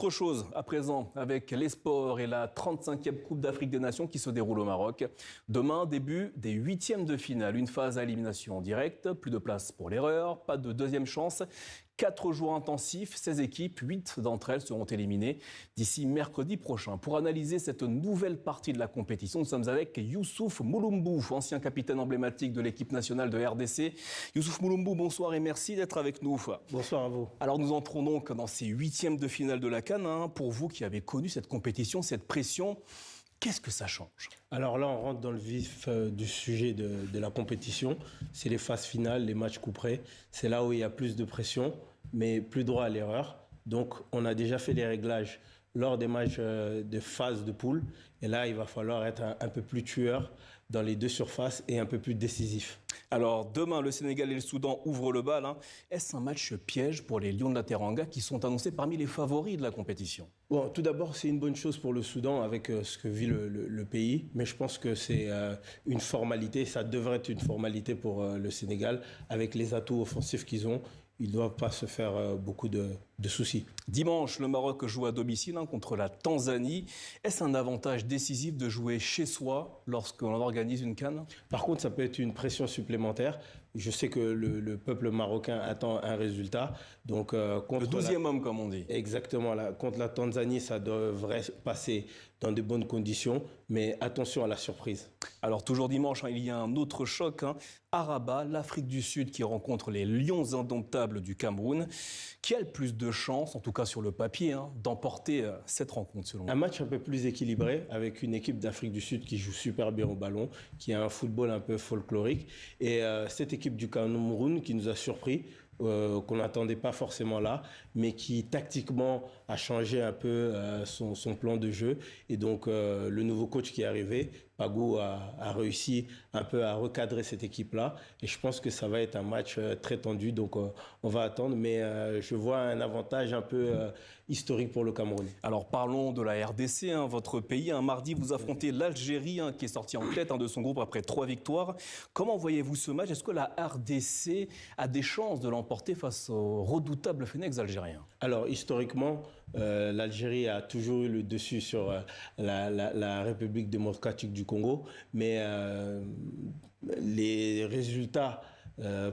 Autre chose à présent avec les sports et la 35e Coupe d'Afrique des Nations qui se déroule au Maroc. Demain, début des huitièmes de finale. Une phase à élimination directe, plus de place pour l'erreur, pas de deuxième chance. 4 jours intensifs, 16 équipes, 8 d'entre elles seront éliminées d'ici mercredi prochain. Pour analyser cette nouvelle partie de la compétition, nous sommes avec Youssouf Mouloumbou, ancien capitaine emblématique de l'équipe nationale de RDC. Youssouf Mouloumbou, bonsoir et merci d'être avec nous. Bonsoir à vous. Alors nous entrons donc dans ces huitièmes de finale de la CAN. Pour vous qui avez connu cette compétition, cette pression, qu'est-ce que ça change? Alors là, on rentre dans le vif du sujet de la compétition. C'est les phases finales, les matchs couperets. C'est là où il y a plus de pression, mais plus droit à l'erreur. Donc, on a déjà fait les réglages lors des matchs de phase de poule. Et là, il va falloir être un peu plus tueur dans les deux surfaces et un peu plus décisif. Alors, demain, le Sénégal et le Soudan ouvrent le bal. Est-ce un match piège pour les Lions de la Teranga qui sont annoncés parmi les favoris de la compétition? Bon, tout d'abord, c'est une bonne chose pour le Soudan avec ce que vit le pays. Mais je pense que c'est une formalité. Ça devrait être une formalité pour le Sénégal. Avec les atouts offensifs qu'ils ont, ils ne doivent pas se faire beaucoup de soucis. Dimanche, le Maroc joue à domicile contre la Tanzanie. Est-ce un avantage décisif de jouer chez soi lorsqu'on organise une CAN? Par contre, ça peut être une pression supplémentaire. Je sais que le peuple marocain attend un résultat. Donc, contre le 12e homme, comme on dit. Exactement. Contre la Tanzanie, ça devrait passer dans de bonnes conditions. Mais attention à la surprise. Alors, toujours dimanche, il y a un autre choc. À Rabat, l'Afrique du Sud qui rencontre les Lions indomptables du Cameroun. Qui a le plus de chances, en tout cas sur le papier, d'emporter cette rencontre, selon vous? Un match un peu plus équilibré, avec une équipe d'Afrique du Sud qui joue super bien au ballon, qui a un football un peu folklorique. Et cette équipe du Cameroun qui nous a surpris, qu'on n'attendait pas forcément là, mais qui tactiquement a changé un peu son plan de jeu. Et donc le nouveau coach qui est arrivé, Pagou, a réussi un peu à recadrer cette équipe-là. Et je pense que ça va être un match très tendu, donc on va attendre. Mais je vois un avantage un peu historique pour le Cameroun. Alors parlons de la RDC, votre pays. Mardi, vous affrontez l'Algérie qui est sortie en tête de son groupe après 3 victoires. Comment voyez-vous ce match? Est-ce que la RDC a des chances de l'emporter face aux redoutables Phénix algériens? Alors historiquement, l'Algérie a toujours eu le dessus sur la République démocratique du Congo, mais les résultats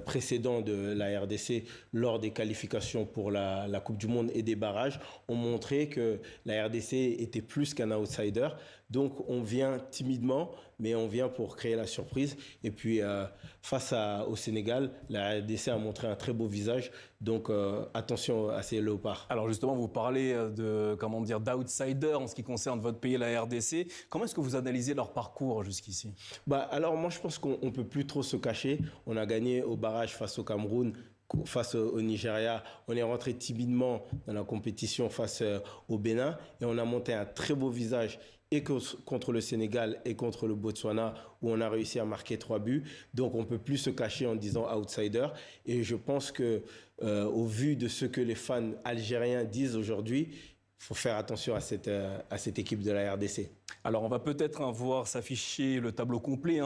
précédents de la RDC lors des qualifications pour la Coupe du Monde et des barrages ont montré que la RDC était plus qu'un outsider. Donc on vient timidement, mais on vient pour créer la surprise. Et puis face au Sénégal, la RDC a montré un très beau visage. Donc attention à ces léopards. Alors justement, vous parlez d'outsider en ce qui concerne votre pays, la RDC. Comment est-ce que vous analysez leur parcours jusqu'ici? Alors moi je pense qu'on ne peut plus trop se cacher. On a gagné au barrage face au Cameroun, face au Nigeria. On est rentré timidement dans la compétition face au Bénin et on a monté un très beau visage et contre le Sénégal et contre le Botswana où on a réussi à marquer 3 buts. Donc on ne peut plus se cacher en disant outsider. Et je pense que au vu de ce que les fans algériens disent aujourd'hui, il faut faire attention à cette équipe de la RDC. Alors on va peut-être voir s'afficher le tableau complet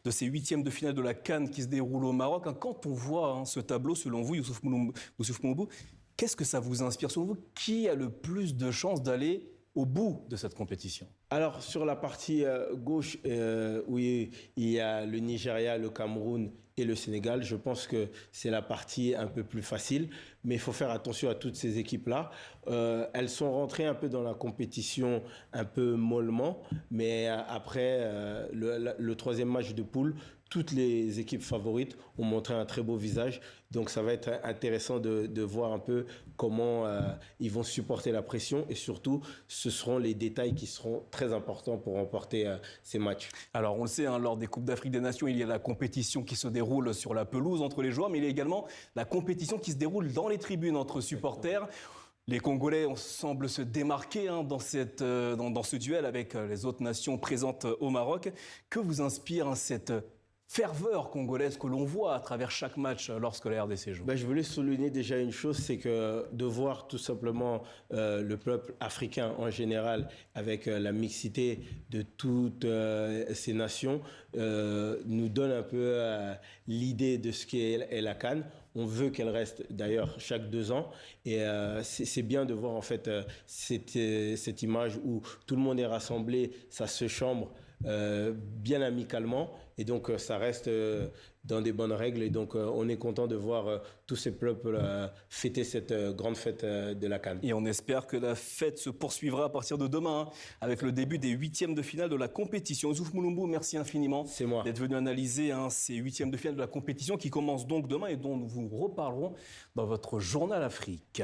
de ces huitièmes de finale de la CAN qui se déroule au Maroc. Quand on voit ce tableau, selon vous, Youssouf Mouloumbou, qu'est-ce que ça vous inspire? Selon vous, qui a le plus de chances d'aller au bout de cette compétition? Alors sur la partie gauche où il y a le Nigeria, le Cameroun et le Sénégal, je pense que c'est la partie un peu plus facile, mais il faut faire attention à toutes ces équipes-là. Elles sont rentrées un peu dans la compétition un peu mollement, mais après le troisième match de poule, toutes les équipes favorites ont montré un très beau visage. Donc ça va être intéressant de voir un peu comment ils vont supporter la pression et surtout ce seront les détails qui seront très importants pour remporter ces matchs. Alors on le sait, lors des Coupes d'Afrique des Nations, il y a la compétition qui se déroule sur la pelouse entre les joueurs, mais il y a également la compétition qui se déroule dans les tribunes entre supporters. Les Congolais semblent se démarquer dans ce duel avec les autres nations présentes au Maroc. Que vous inspire cette ferveur congolaise que l'on voit à travers chaque match lorsque la RDC joue. Je voulais souligner déjà une chose, c'est que de voir tout simplement le peuple africain en général avec la mixité de toutes ces nations nous donne un peu l'idée de ce qu'est la CAN. On veut qu'elle reste d'ailleurs chaque 2 ans et c'est bien de voir en fait cette image où tout le monde est rassemblé, ça se chambre bien amicalement et donc ça reste dans des bonnes règles et donc on est content de voir tous ces peuples fêter cette grande fête de la CAN. Et on espère que la fête se poursuivra à partir de demain avec le début des 8e de finale de la compétition. Youssouf Mulumbu, merci infiniment d'être venu analyser ces 8e de finale de la compétition qui commence donc demain et dont nous vous reparlerons dans votre journal Afrique.